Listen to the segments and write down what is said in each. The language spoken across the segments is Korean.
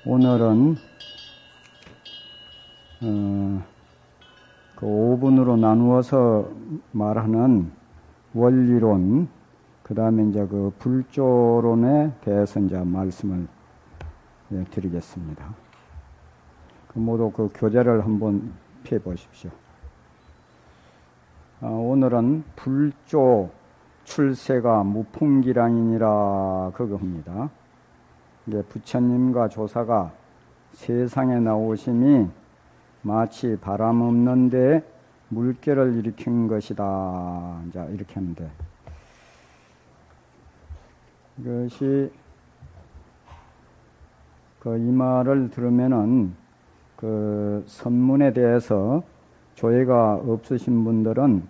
오늘은 그 5분으로 나누어서 말하는 원리론, 그 다음에 이제 그 불조론에 대해서 이제 말씀을 드리겠습니다. 모두 그 교재를 한번 펴 보십시오. 오늘은 불조 출세가 무풍기량이니라 그겁니다. 이게 부처님과 조사가 세상에 나오심이 마치 바람 없는데 물결을 일으킨 것이다. 이제 이렇게 하는데, 이것이 이 말을 들으면은 그 선문에 대해서 조예가 없으신 분들은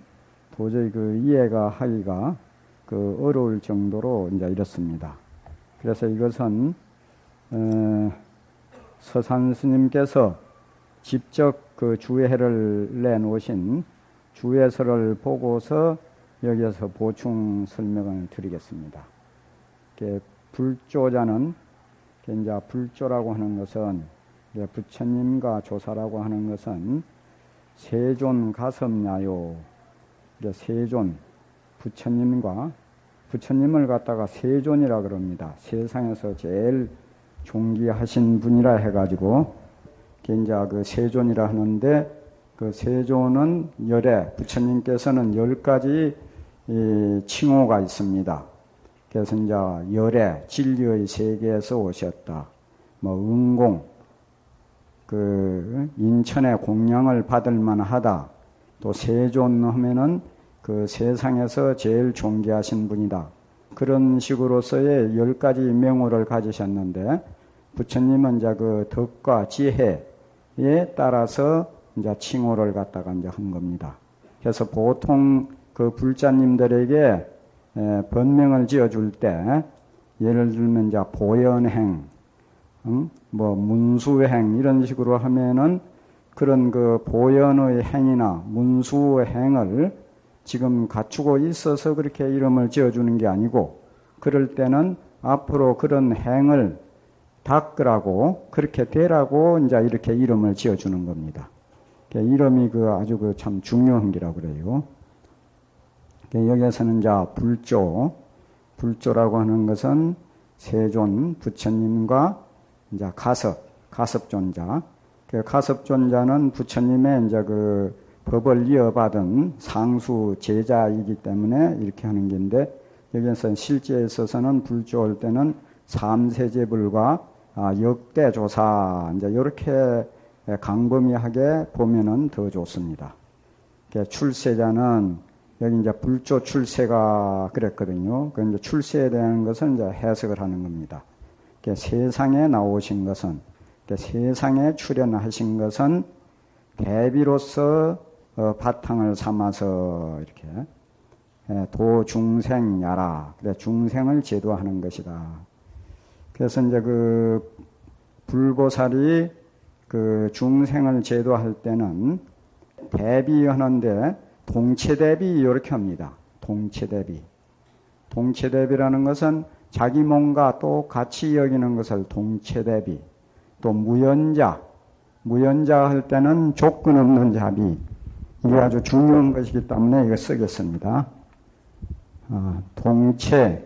도저히 이해가 하기가 어려울 정도로 이제 이렇습니다. 그래서 이것은 서산 스님께서 직접 주회를 내놓으신 주회서를 보고서 여기에서 보충 설명을 드리겠습니다. 불조자는 이제 불조라고 하는 것은 부처님과 조사라고 하는 것은 세존 가섭냐요. 세존, 부처님을 갖다가 세존이라 그럽니다. 세상에서 제일 존귀하신 분이라 해가지고 이제 세존이라 하는데, 세존은 부처님께서는 10가지 칭호가 있습니다. 그래서 이제 열애, 진리의 세계에서 오셨다. 응공, 인천의 공양을 받을 만하다. 또 세존 하면은 세상에서 제일 존귀하신 분이다. 그런 식으로서의 10가지 명호를 가지셨는데, 부처님은 이제 덕과 지혜에 따라서 이제 칭호를 갖다가 이제 한 겁니다. 그래서 보통 불자님들에게 번명을 지어줄 때, 예를 들면 이제 보현행, 문수행 이런 식으로 하면은 그런 보현의 행이나 문수의 행을 지금 갖추고 있어서 그렇게 이름을 지어주는 게 아니고, 그럴 때는 앞으로 그런 행을 닦으라고, 그렇게 되라고 이제 이렇게 이름을 지어주는 겁니다. 이름이 아주 참 중요한 기라고 그래요. 여기에서는 이제 불조라고 하는 것은 세존, 부처님과 이제 가섭존자. 가섭존자는 부처님의 이제 법을 이어받은 상수 제자이기 때문에 이렇게 하는 건데, 여기에서 실제에 있어서는 불조할 때는 삼세제불과 역대조사, 이제 이렇게 강범위하게 보면은 더 좋습니다. 출세자는 여기 이제 불조 출세가 그랬거든요. 이제 출세에 대한 것은 이제 해석을 하는 겁니다. 세상에 나오신 것은, 세상에 출현하신 것은 대비로서 바탕을 삼아서 이렇게 도중생야라, 중생을 제도하는 것이다. 그래서 이제 불보살이 중생을 제도할 때는 대비하는데 동체대비 이렇게 합니다. 동체대비. 동체대비라는 것은 자기 몸과 똑같이 여기는 것을 동체대비. 또 무연자 할 때는 조건 없는 자비. 이게 아주 중요한 것이기 때문에 이거 쓰겠습니다. 동체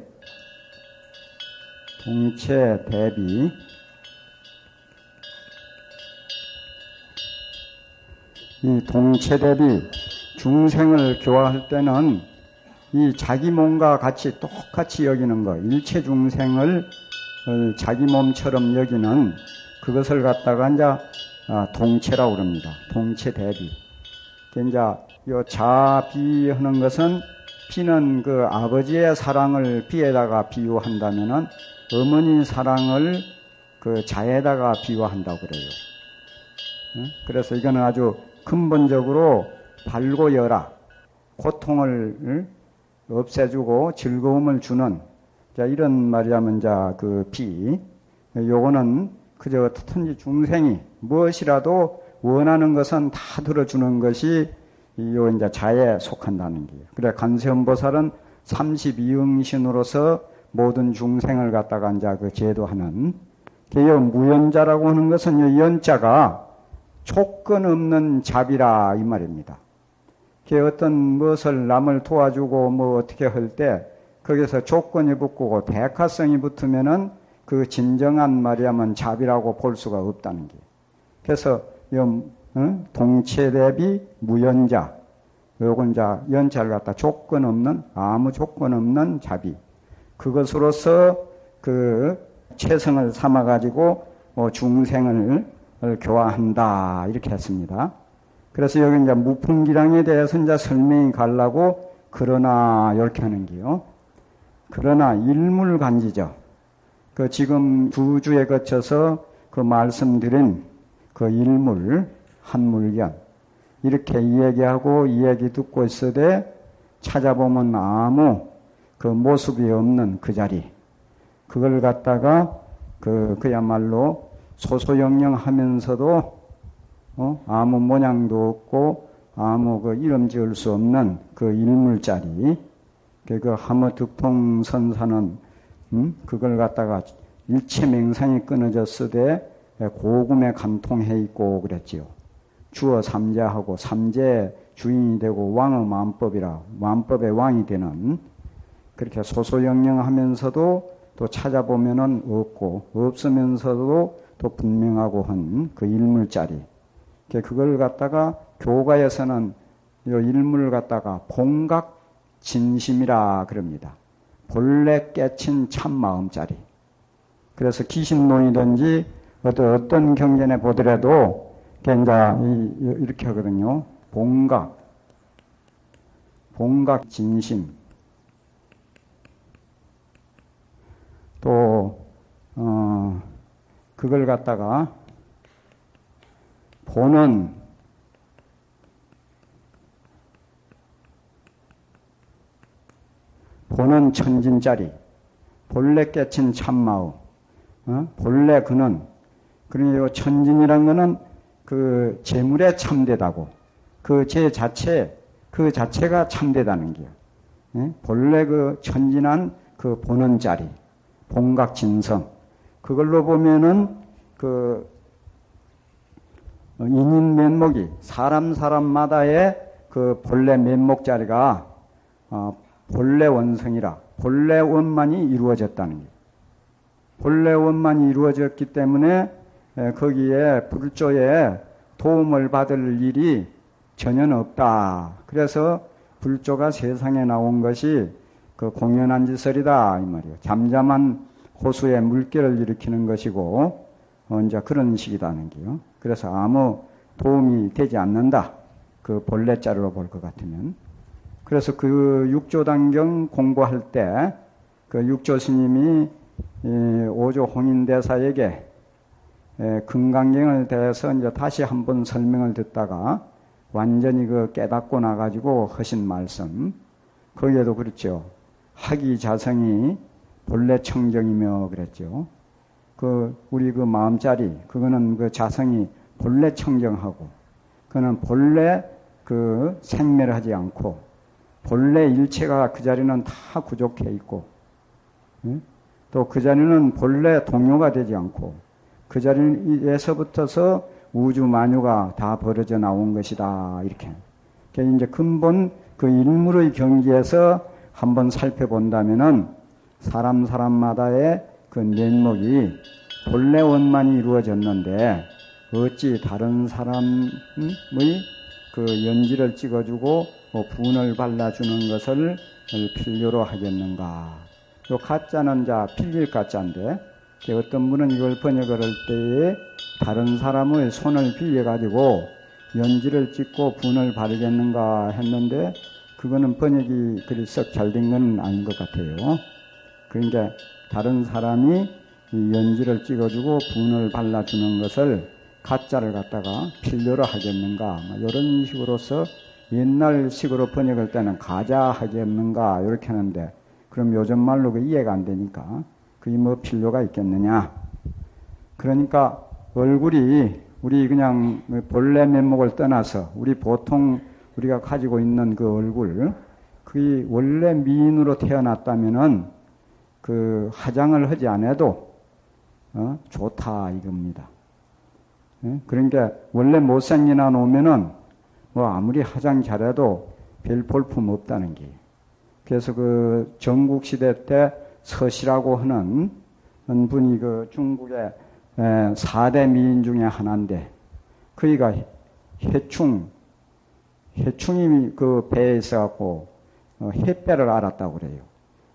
대비. 이 동체 대비, 중생을 교화할 때는 이 자기 몸과 같이 똑같이 여기는 거, 일체 중생을 자기 몸처럼 여기는 그것을 갖다가 이제 동체라고 그럽니다. 동체 대비. 이제 요 자비하는 것은, 비는 아버지의 사랑을 비에다가 비유한다면은 어머니 사랑을 자에다가 비유한다고 그래요. 그래서 이거는 아주 근본적으로 발고여라, 고통을 없애주고 즐거움을 주는, 이런 말이라면 비, 요거는 그저 어떻든지 중생이 무엇이라도 원하는 것은 다 들어주는 것이 요 이제 자에 속한다는 게요. 그래 관세음보살은 32응신으로서 모든 중생을 갖다가 이제 제도하는 그 무연자라고 하는 것은 연자가 조건 없는 잡이라 이 말입니다. 그 어떤 무엇을 남을 도와주고 뭐 어떻게 할 때 거기서 조건이 붙고 대가성이 붙으면은 그 진정한 말이야면 잡이라고 볼 수가 없다는 게. 그래서 동체 대비 무연자, 요건 이제 연자를 갖다 조건 없는 아무 조건 없는 잡이. 그것으로서 그 체성을 삼아 가지고 중생을 교화한다 이렇게 했습니다. 그래서 여기 이제 무풍기량에 대해서 이제 설명이 가려고 그러나 이렇게 하는 게요. 그러나 일물간지죠. 그 지금 두 주에 거쳐서 그 말씀드린 그 일물 한물견 이렇게 이야기하고 이야기 듣고 있으되 찾아보면 아무 그 모습이 없는 그 자리 그걸 갖다가 그야말로 소소영영하면서도 아무 모양도 없고 아무 그 이름 지을 수 없는 그 일물자리 그 하무득풍선사는 그걸 갖다가 일체 맹상이 끊어졌으되 고금에 감통해 있고 그랬지요. 주어 삼재하고 삼재의 주인이 되고 왕의 만법이라 만법의 왕이 되는 그렇게 소소영영하면서도 또 찾아보면은 없고 없으면서도 또 분명하고 한 그 일물자리 그걸 갖다가 교가에서는 이 일물을 갖다가 봉각진심이라 그럽니다. 본래 깨친 참마음자리. 그래서 귀신론이든지 어떤 경전에 보더라도 이렇게 하거든요. 봉각진심. 또 그걸 갖다가 보는 천진짜리, 본래 깨친 참마음, 본래 그는, 그러니 이 천진이란 거는 그 재물에 참되다고, 그 자체가 참되다는 게요. 본래 그 천진한 그 보는 자리, 봉각진성, 그걸로 보면은 그 인인 면목이 사람마다의 그 본래 면목 자리가 본래 원성이라 본래 원만이 이루어졌다는 게 본래 원만이 이루어졌기 때문에 거기에 불조에 도움을 받을 일이 전혀 없다. 그래서 불조가 세상에 나온 것이 그 공연한 짓설이다 이 말이에요. 잠잠한 호수에 물결을 일으키는 것이고 이제 그런 식이다는 게요. 그래서 아무 도움이 되지 않는다. 그 본래 자료로 볼 것 같으면. 그래서 그 육조단경 공부할 때 그 육조 스님이 오조 홍인대사에게 금강경을 대해서 이제 다시 한번 설명을 듣다가 완전히 그 깨닫고 나가지고 하신 말씀. 거기에도 그렇죠. 학이 자성이 본래 청정이며 그랬죠. 우리 그 마음자리, 그거는 그 자성이 본래 청정하고, 그는 본래 그 생멸을 하지 않고, 본래 일체가 그 자리는 다 구족해 있고, 또 그 자리는 본래 동요가 되지 않고, 그 자리에서부터서 우주 만유가 다 벌어져 나온 것이다. 이렇게. 그러니까 이제 근본 그 일물의 경지에서 한번 살펴본다면은 사람마다의 그 면목이 본래 원만이 이루어졌는데 어찌 다른 사람의 그 연기를 찍어주고 분을 발라주는 것을 필요로 하겠는가. 요 가짜는 필릴 가짜인데 어떤 분은 이걸 번역을 할 때에 다른 사람의 손을 빌려가지고 연지를 찍고 분을 바르겠는가 했는데 그거는 번역이 그리 썩 잘 된 건 아닌 것 같아요. 그러니까 다른 사람이 이 연지를 찍어주고 분을 발라주는 것을 가짜를 갖다가 필요로 하겠는가 이런 식으로서 옛날식으로 번역할 때는 가자 하겠는가 이렇게 하는데 그럼 요즘 말로 그 이해가 안 되니까 그게 뭐 필요가 있겠느냐. 그러니까 얼굴이 우리 그냥 본래 면목을 떠나서 우리 보통 우리가 가지고 있는 그 얼굴 그게 원래 미인으로 태어났다면은 그 화장을 하지 않아도 좋다 이겁니다. 예? 그러니까 원래 못생기나 놓으면은 뭐 아무리 화장 잘해도 별 볼품 없다는 게. 그래서 그 전국시대 때 서시라고 하는 분이 그 중국의 4대 미인 중에 하나인데, 그이가 해충이 그 배에 있어갖고 햇배를 알았다고 그래요.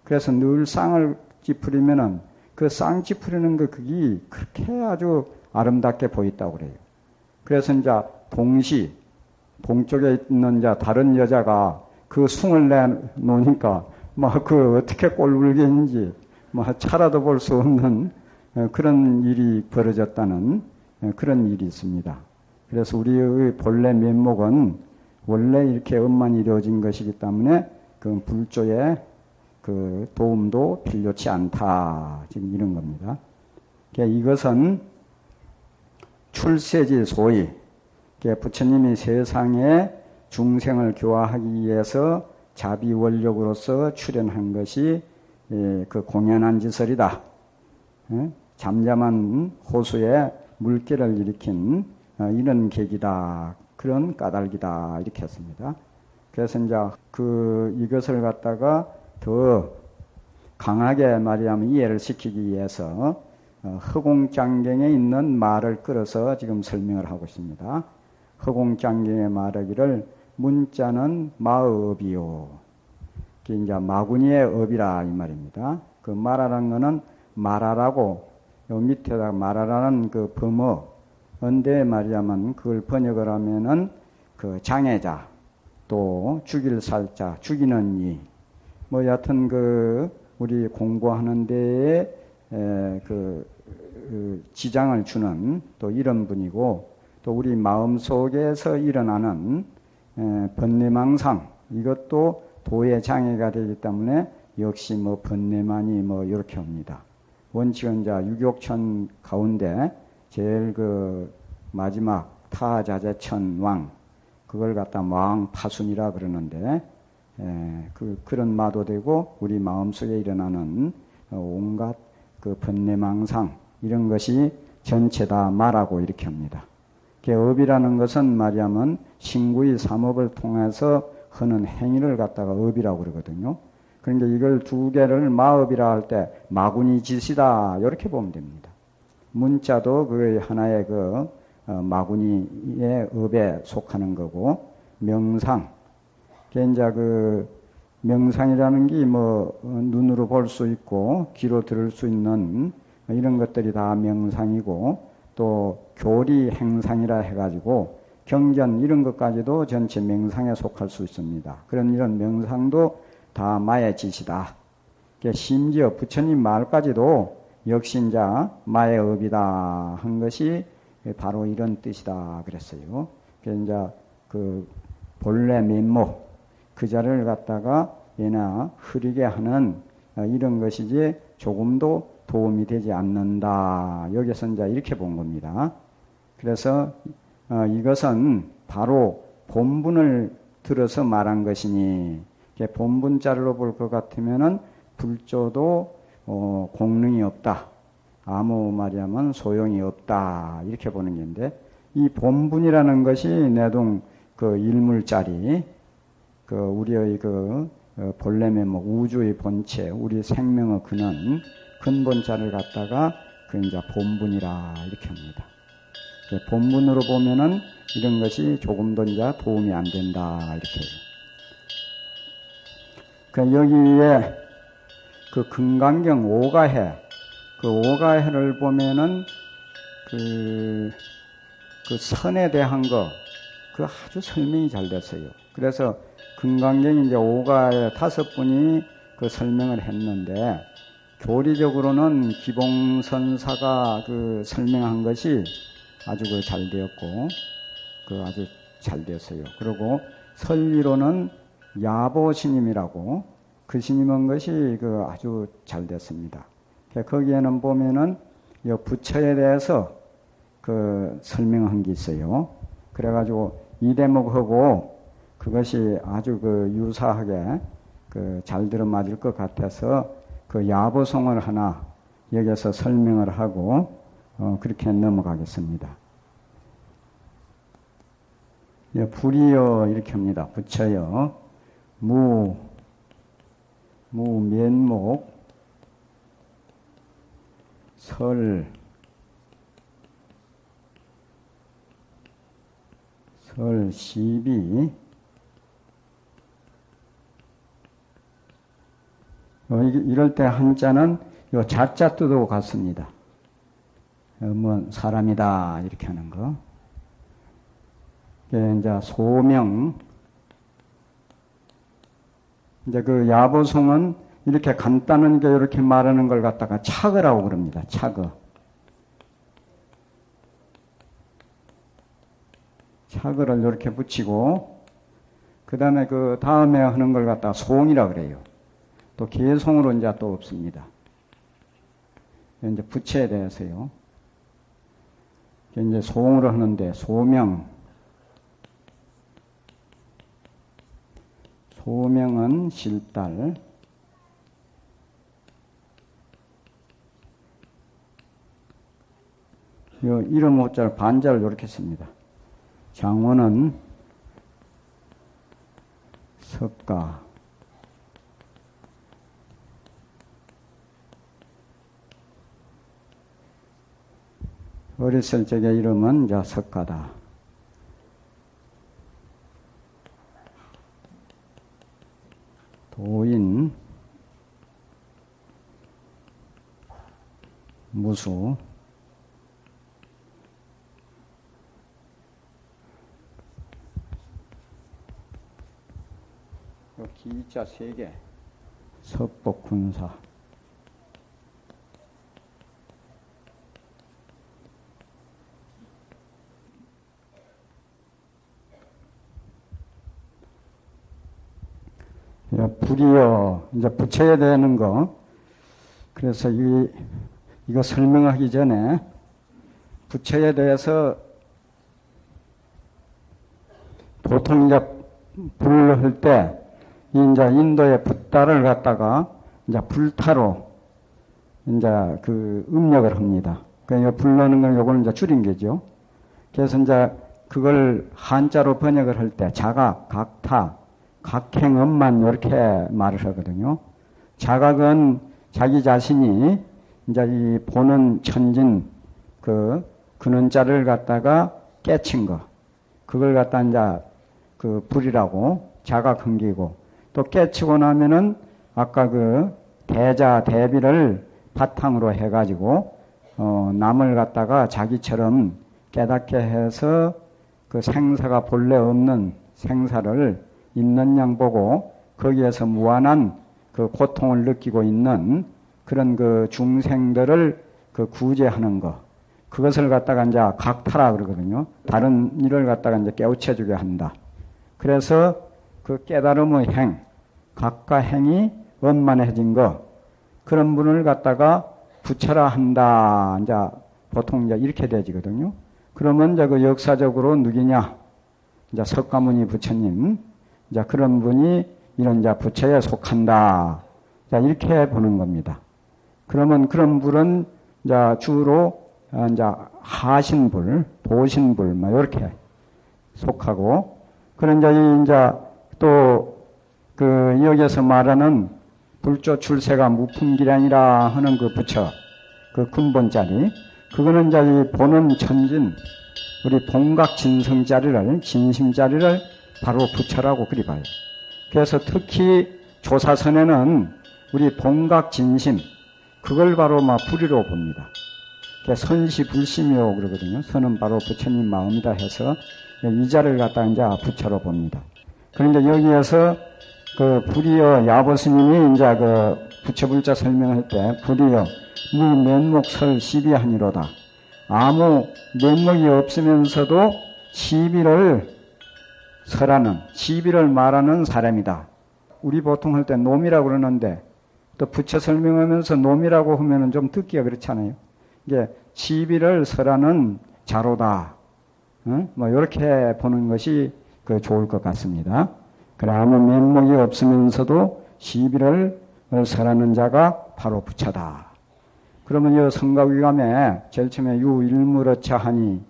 그래서 늘 쌍을 찌푸리면은 그 쌍 찌푸리는 그 그게 그렇게 아주 아름답게 보였다고 그래요. 그래서 이제 동쪽에 있는 이제 다른 여자가 그 숭을 내놓으니까 막 그 어떻게 꼴불견인지 막 차라도 볼 수 없는 그런 일이 벌어졌다는 그런 일이 있습니다. 그래서 우리의 본래 면목은 원래 이렇게 엄만 이루어진 것이기 때문에 그 불조의 그 도움도 필요치 않다. 지금 이런 겁니다. 이것은 출세지 소위 부처님이 세상에 중생을 교화하기 위해서 자비 원력으로서 출현한 것이 그 공연한 지설이다. 잠잠한 호수에 물결을 일으킨 이런 계기다. 그런 까닭이다. 이렇게 했습니다. 그래서 이제 이것을 갖다가 더 강하게 말하면 이해를 시키기 위해서 허공장경에 있는 말을 끌어서 지금 설명을 하고 있습니다. 허공장경에 말하기를 문자는 마업이요. 이게 이제 마구니의 업이라 이 말입니다. 그 말하라는 거는 말하라고 요 밑에다가 말하라는 그 범어인데 말이야만 그걸 번역을 하면은 그 장애자 또 죽일 살자 죽이는 이 뭐 여하튼 우리 공부하는 데에 지장을 주는 또 이런 분이고 또 우리 마음 속에서 일어나는 번뇌망상 이것도 도의 장애가 되기 때문에 역시 뭐 번뇌만이 뭐 이렇게 옵니다. 원칙은 이제 유격천 가운데 제일 마지막 타자재천왕 그걸 갖다 왕파순이라 그러는데 그런 마도 되고 우리 마음속에 일어나는 온갖 번뇌망상 이런 것이 전체 다 말하고 이렇게 합니다. 업이라는 것은 말하면 신구의 삼업을 통해서 하는 행위를 갖다가 업이라고 그러거든요. 그러니까 이걸 두 개를 마업이라 할 때 마구니 짓이다 이렇게 보면 됩니다. 문자도 그 하나의 마구니의 업에 속하는 거고 명상 이제 명상이라는 게 눈으로 볼 수 있고 귀로 들을 수 있는 이런 것들이 다 명상이고 또 교리 행상이라 해가지고 경전 이런 것까지도 전체 명상에 속할 수 있습니다. 그런 이런 명상도 다 마의 짓이다. 심지어 부처님 말까지도 역시 이제 마의 업이다 한 것이 바로 이런 뜻이다 그랬어요. 그래서 이제 본래 면목 그 자를 갖다가 얘나 흐리게 하는 이런 것이지 조금도 도움이 되지 않는다. 여기서 이제 이렇게 본 겁니다. 그래서 이것은 바로 본분을 들어서 말한 것이니 본분자로 볼 것 같으면은 불조도 공능이 없다. 아무 말이야면 소용이 없다. 이렇게 보는 건데 이 본분이라는 것이 내동 일물짜리 우리의 본래 면목 우주의 본체 우리 생명의 근본자를 갖다가 이제 본분이라 이렇게 합니다. 본분으로 보면은 이런 것이 조금도 이제 도움이 안 된다 이렇게. 여기에 금강경 오가해 오가해를 보면은 선에 대한 아주 설명이 잘 됐어요. 그래서 금강경이 이제 오가해 5분이 설명을 했는데 교리적으로는 기봉선사가 설명한 것이 아주 잘 되었고 아주 잘 됐어요. 그리고 설리로는 야보 스님이라고 그 스님한 것이 아주 잘 됐습니다. 거기에는 보면은 부처에 대해서 설명한 게 있어요. 그래가지고 이 대목하고 그것이 아주 유사하게 잘 들어맞을 것 같아서 야보송을 하나 여기서 설명을 하고 그렇게 넘어가겠습니다. 불이여 이렇게 합니다. 부처여 면목 설 시비 이럴 때 한자는 요 자자 뜻하고 같습니다. 뭐 사람이다 이렇게 하는 거. 이제 소명 이제 그 야보송은 이렇게 간단한 게 이렇게 말하는 걸 갖다가 착어라고 그럽니다. 착어. 착어를 이렇게 붙이고 그 다음에 그 다음에 하는 걸 갖다가 송이라 그래요. 또 개송으로 이제 또 없습니다. 이제 부채에 대해서요. 이제 송으로 하는데 소명은 실달 요 이름 호자를 반자를 이렇게 씁니다. 장원은 석가 어렸을 적의 이름은 이제 석가다. 도인 무수 기자 3개 석복군사 불이여 이제 부처에 대한 거 그래서 이거 설명하기 전에 부처에 대해서 보통 이제 불을 할 때 이제 인도의 붓다를 갖다가 이제 불타로 이제 그 음력을 합니다. 그러니까 불러는 건 요거는 이제 줄인 거죠. 그래서 이제 그걸 한자로 번역을 할 때 자각, 각타, 각행음만 이렇게 말을 하거든요. 자각은 자기 자신이 이제 이 보는 천진 그 근원자를 갖다가 깨친 거. 그걸 갖다 이제 그 불이라고 자각흥기고 또 깨치고 나면은 아까 그 대자 대비를 바탕으로 해가지고 남을 갖다가 자기처럼 깨닫게 해서 그 생사가 본래 없는 생사를 있는 양 보고 거기에서 무한한 그 고통을 느끼고 있는 그런 그 중생들을 그 구제하는 거. 그것을 갖다가 이제 각타라 그러거든요. 다른 일을 갖다가 이제 깨우쳐주게 한다. 그래서 그 깨달음의 행, 각과 행이 원만해진 거, 그런 분을 갖다가 부처라 한다. 이제 보통 이제 이렇게 되지거든요. 그러면 이제 그 역사적으로 누구냐? 이제 석가모니 부처님, 이제 그런 분이 이런 이제 부처에 속한다. 자, 이렇게 보는 겁니다. 그러면 그런 불은 이제 주로 이제 하신불, 도신불, 뭐 이렇게 속하고, 그런 이제 또 그 여기에서 말하는 불조 출세가 무풍기량이라 하는 그 부처, 그 근본자리, 그거는 이제 이 보는 천진, 우리 봉각진성자리를, 진심자리를 바로 부처라고 그리 봐요. 그래서 특히 조사선에는 우리 봉각진심, 그걸 바로 막 불이로 봅니다. 선시불심이라고 그러거든요. 선은 바로 부처님 마음이다 해서 이 자를 갖다 이제 부처로 봅니다. 그런데 여기에서 그 불이여 야보스님이 이제 그 부처불자 설명할 때 불이여 무면목설 시비하니로다. 아무 면목이 없으면서도 시비를 설하는, 시비를 말하는 사람이다. 우리 보통 할 때 놈이라고 그러는데 또 부처 설명하면서 놈이라고 하면은 좀 듣기가 그렇잖아요. 이게 시비를 설하는 자로다. 뭐 이렇게 보는 것이 그 좋을 것 같습니다. 그래 아무 면목이 없으면서도 시비를 설하는 자가 바로 부처다. 그러면 이 성가위감에 제일 처음에 유일물어차 하니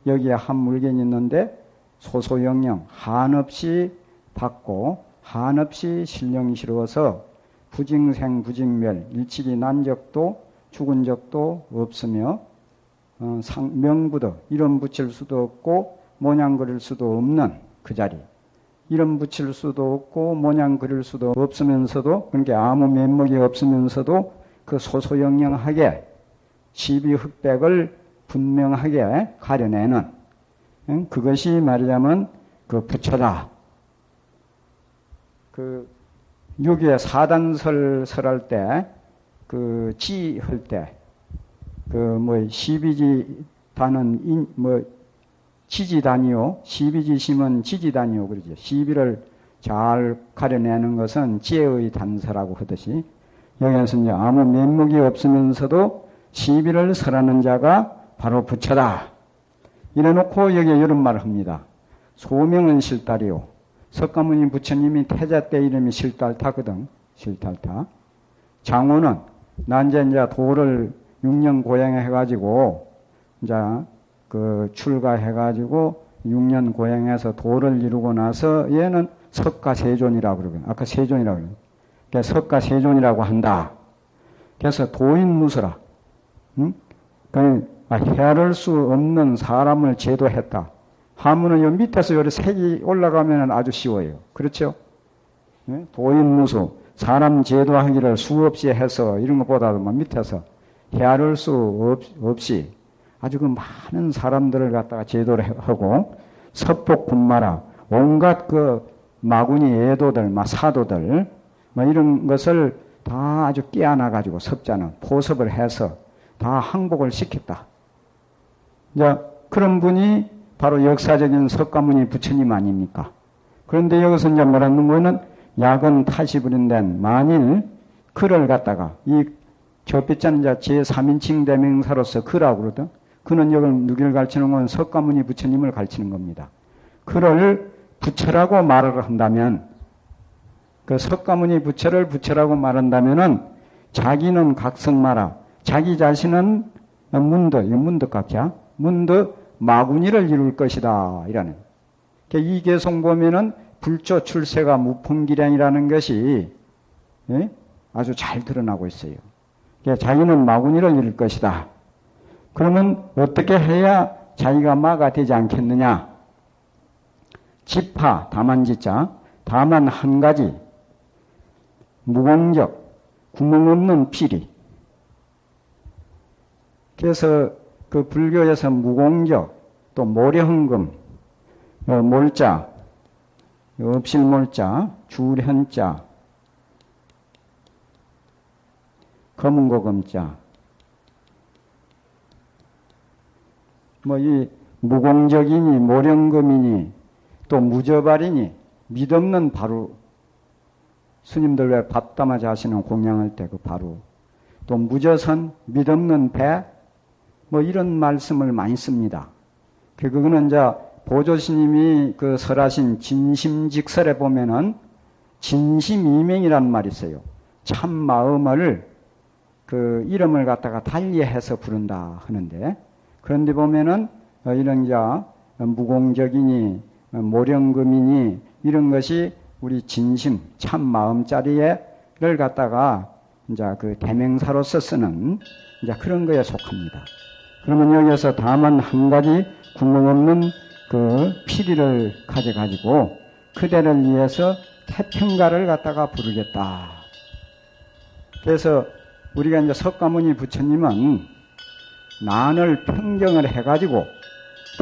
여기에 한 물건이 있는데 소소영령 한없이 받고 한없이 신령스러워서 부징생 부징멸 일치기 난 적도 죽은 적도 없으며 명부도 이름 붙일 수도 없고 모양 그릴 수도 없는 그 자리 이름 붙일 수도 없고 모양 그릴 수도 없으면서도 그러니까 아무 면목이 없으면서도 그 소소영령하게 시비흑백을 분명하게 가려내는 그것이 말하자면 그 부처다. 그 유교의 사단설 설할 때 그 지할 때 그 뭐 시비지단은 뭐 지지단이요 시비지심은 지지단이요 그러죠. 시비를 잘 가려내는 것은 지혜의 단서라고 하듯이 여기에서 이제 아무 면목이 없으면서도 시비를 설하는 자가 바로 부처다. 이래놓고 여기에 이런 말을 합니다. 소명은 실달이요. 석가모니 부처님이 태자 때 이름이 실달타거든. 실달타. 장호는 난 이제 도를 6년 고행해가지고 이제 그 출가해가지고 6년 고행해서 도를 이루고 나서 얘는 석가세존이라고 그러거든. 아까 세존이라고 그러거든. 그래서 석가세존이라고 한다. 그래서 도인무서라. 응? 헤아릴 수 없는 사람을 제도했다. 하면은 요 밑에서 요리 색이 올라가면 아주 쉬워요. 그렇죠? 네? 도인무수, 사람 제도하기를 수없이 해서 이런 것보다도 밑에서 헤아릴 수 없이 아주 그 많은 사람들을 갖다가 제도를 하고 섭복군마라 온갖 그 마구니 애도들, 사도들 이런 것을 다 아주 끼안아가지고 섭자는 포섭을 해서 다 항복을 시켰다. 이제 그런 분이 바로 역사적인 석가모니 부처님 아닙니까? 그런데 여기서 이제 뭐라는 거는 약은 타시 부린된 만일 그를 갖다가 이 저빛자는 이제 제3인칭 대명사로서 그라고 그러거든. 그는 여기 누구를 가르치는 건 석가모니 부처님을 가르치는 겁니다. 그를 부처라고 말을 한다면 그 석가모니 부처를 부처라고 말한다면은 자기는 각성마라. 자기 자신은 문득각자 문득 마구니를 이룰 것이다. 이라는. 이 개송 보면은 불조 출세가 무풍기량이라는 것이 아주 잘 드러나고 있어요. 자기는 마구니를 이룰 것이다. 그러면 어떻게 해야 자기가 마가 되지 않겠느냐? 지파, 다만지자, 다만 한 가지, 무공적, 구멍 없는 피리. 그래서 그 불교에서 무공적, 또 모려헌금, 몰자, 업실몰자, 줄현자, 검은고금자, 이 무공적이니 모령금이니 또 무저발이니 믿없는 바로 스님들 왜 밥담아자 하시는 공양할 때 그 바로 또 무저선 믿없는 배 이런 말씀을 많이 씁니다. 그거는 이제 보조스님이 그 설하신 진심직설에 보면은 진심이명이라는 말이 있어요. 참 마음을 그 이름을 갖다가 달리해서 부른다 하는데 그런데 보면은 이런 자 무공적이니 모령금이니 이런 것이 우리 진심 참 마음자리를 갖다가 이제 그 대명사로서 쓰는 이제 그런 거에 속합니다. 그러면 여기에서 다만 한 가지 구멍 없는 그 피리를 가져가지고 그대를 위해서 태평가를 갖다가 부르겠다. 그래서 우리가 이제 석가모니 부처님은 난을 평정을 해가지고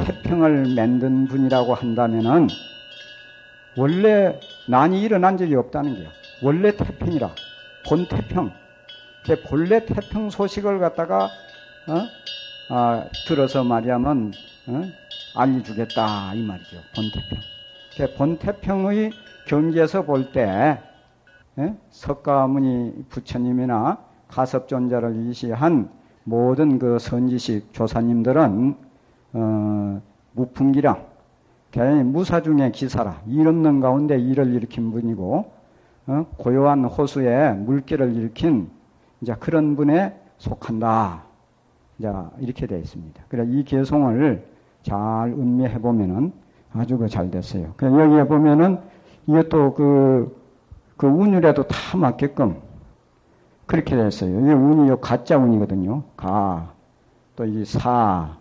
태평을 만든 분이라고 한다면은 원래 난이 일어난 적이 없다는 거야. 원래 태평이라. 본 태평. 본래 태평 소식을 갖다가 들어서 말하면 알려주겠다 이 말이죠. 본태평. 본태평의 경지에서 볼 때 석가모니 부처님이나 가섭존자를 이시한 모든 그 선지식 조사님들은 무풍기량, 무사 중의 기사라. 일 없는 가운데 일을 일으킨 분이고 고요한 호수에 물길을 일으킨 이제 그런 분의 속한다. 자, 이렇게 되어 있습니다. 그래, 이 개송을 잘 음미해 보면은 아주 잘 됐어요. 그래, 여기에 보면은 이것도 그 운율에도 다 맞게끔 그렇게 됐어요. 이게 운이 가짜 운이거든요. 가, 또 이 사,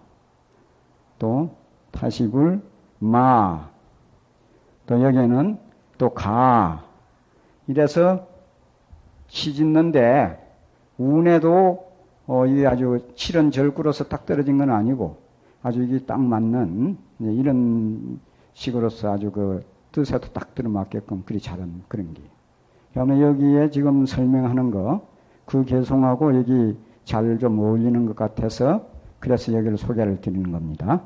또 타시불, 마, 또 여기에는 또 가. 이래서 시짓는데 운에도 이게 아주 칠연절구로서 딱 떨어진 건 아니고 아주 이게 딱 맞는 이런 식으로서 아주 그 뜻에도 딱 들어맞게끔 그리 잘한 그런 게. 그러면 여기에 지금 설명하는 거 그 개송하고 여기 잘 좀 어울리는 것 같아서 그래서 여기를 소개를 드리는 겁니다.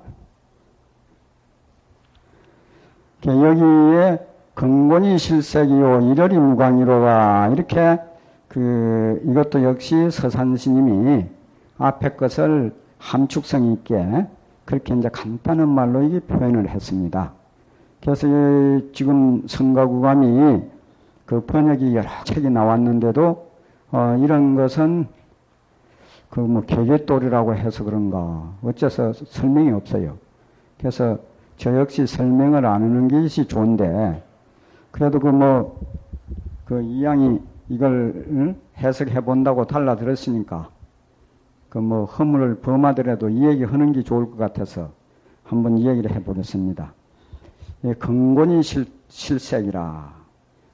여기에 근본이 실색이요 일열이 무광이로가 이렇게 이것도 역시 서산스님이 앞에 것을 함축성 있게 그렇게 이제 간단한 말로 이게 표현을 했습니다. 그래서 지금 성가구감이 그 번역이 여러 책이 나왔는데도 이런 것은 그 뭐 개개돌이라고 해서 그런가 어째서 설명이 없어요. 그래서 저 역시 설명을 안 하는 것이 좋은데 그래도 그 이양이 이걸 해석해 본다고 달라들었으니까 그 허물을 범하더라도 이 얘기 하는 게 좋을 것 같아서 한번 이 얘기를 해보겠습니다. 근본이 실색이라.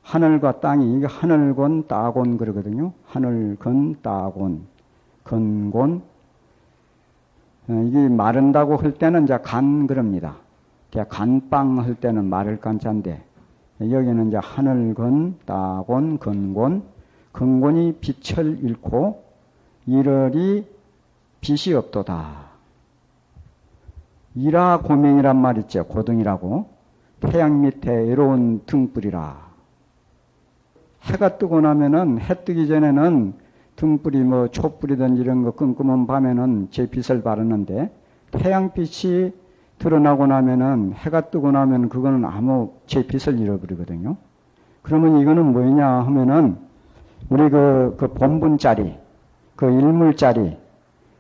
하늘과 땅이, 이게 하늘곤, 따곤 그러거든요. 하늘건, 따곤, 근곤. 이게 마른다고 할 때는 이제 간 그럽니다. 간빵 할 때는 마를 간자인데, 여기는 이제 하늘건, 따곤, 근곤. 근곤이 빛을 잃고, 일월이 빛이 없도다. 이라 고명이란 말 있죠. 고등이라고. 태양 밑에 외로운 등불이라. 해가 뜨고 나면은 해 뜨기 전에는 등불이 촛불이든지 이런 거 끔끔한 밤에는 제 빛을 바르는데 태양빛이 드러나고 나면은 해가 뜨고 나면 그거는 아무 제 빛을 잃어버리거든요. 그러면 이거는 뭐냐 하면은 우리 그 본분짜리, 그 일물짜리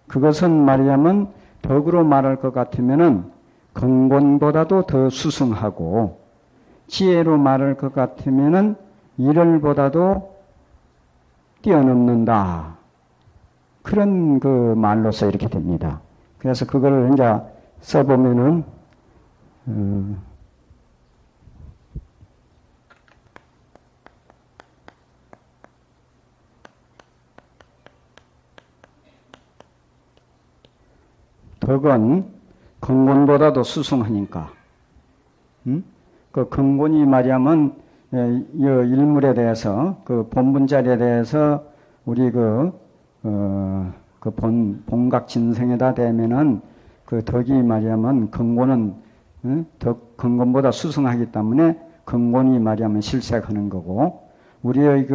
그것은 말하자면 덕으로 말할 것 같으면은 근본보다도 더 수승하고 지혜로 말할 것 같으면은 일월보다도 뛰어넘는다. 그런 그 말로서 이렇게 됩니다. 그래서 그거를 이제 써보면은, 덕은 근본보다도 수승하니까, 그 근본이 말하면 이 일물에 대해서, 그 본분자리에 대해서 우리 본각 진성에다 대면은 그 덕이 말하면 근본은, 근본보다 수승하기 때문에 근본이 말하면 실색하는 거고, 우리의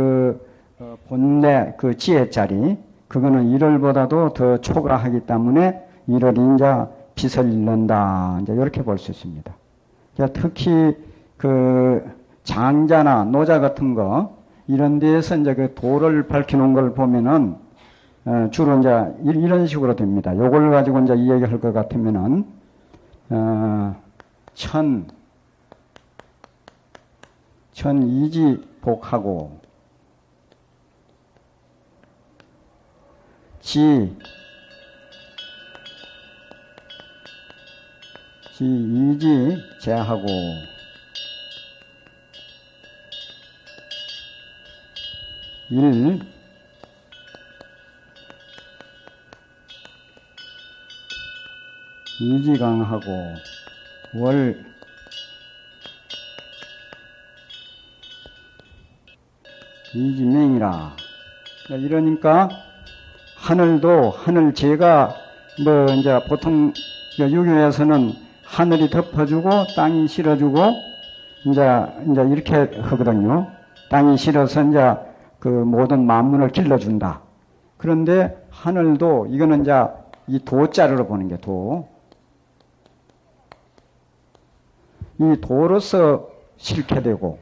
본래 그 지혜자리, 그거는 일월보다도 더 초과하기 때문에 일월이 이제 빛을 잃는다. 이제 이렇게 볼 수 있습니다. 특히 장자나 노자 같은 거, 이런 데에서 이제 그 도를 밝혀놓은 걸 보면은, 주로 이제 이런 식으로 됩니다. 요걸 가지고 이제 이 얘기할 것 같으면은, 천이지복하고, 이지 제하고, 일 이지강하고 월 이지맹이라. 이러니까 하늘도 하늘 제가 이제 보통 유교에서는 하늘이 덮어주고 땅이 실어주고 이제 이렇게 하거든요. 땅이 실어서 이제 그 모든 만물을 길러준다. 그런데 하늘도 이거는 이제 이 도자리로 보는 게 도. 이 도로서 실게 되고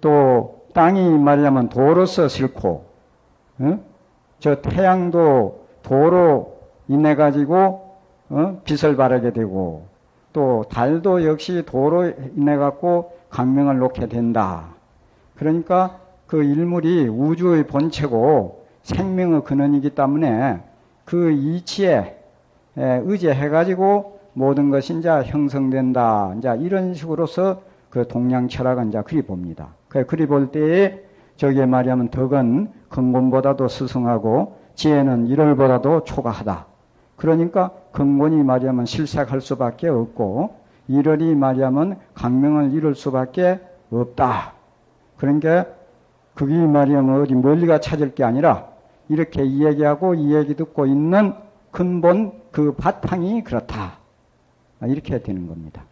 또 땅이 말하자면 도로서 실고 저 태양도 도로 인해 가지고 빛을 발하게 되고 또 달도 역시 도로 인해 갖고 강명을 놓게 된다. 그러니까 그 일물이 우주의 본체고 생명의 근원이기 때문에 그 이치에 의지해 가지고 모든 것이 이제 형성된다. 이제 이런 식으로서 그 동양 철학은 이제 그리 봅니다. 그리 볼 때에 저게 말하면 덕은 근본보다도 스승하고 지혜는 일월보다도 초가하다. 그러니까 근본이 말하면 실색할 수밖에 없고 일월이 말하면 강명을 이룰 수밖에 없다. 그러니까 그게 말하면 어디 멀리가 찾을 게 아니라 이렇게 이 얘기하고 이 얘기 듣고 있는 근본 그 바탕이 그렇다. 이렇게 되는 겁니다.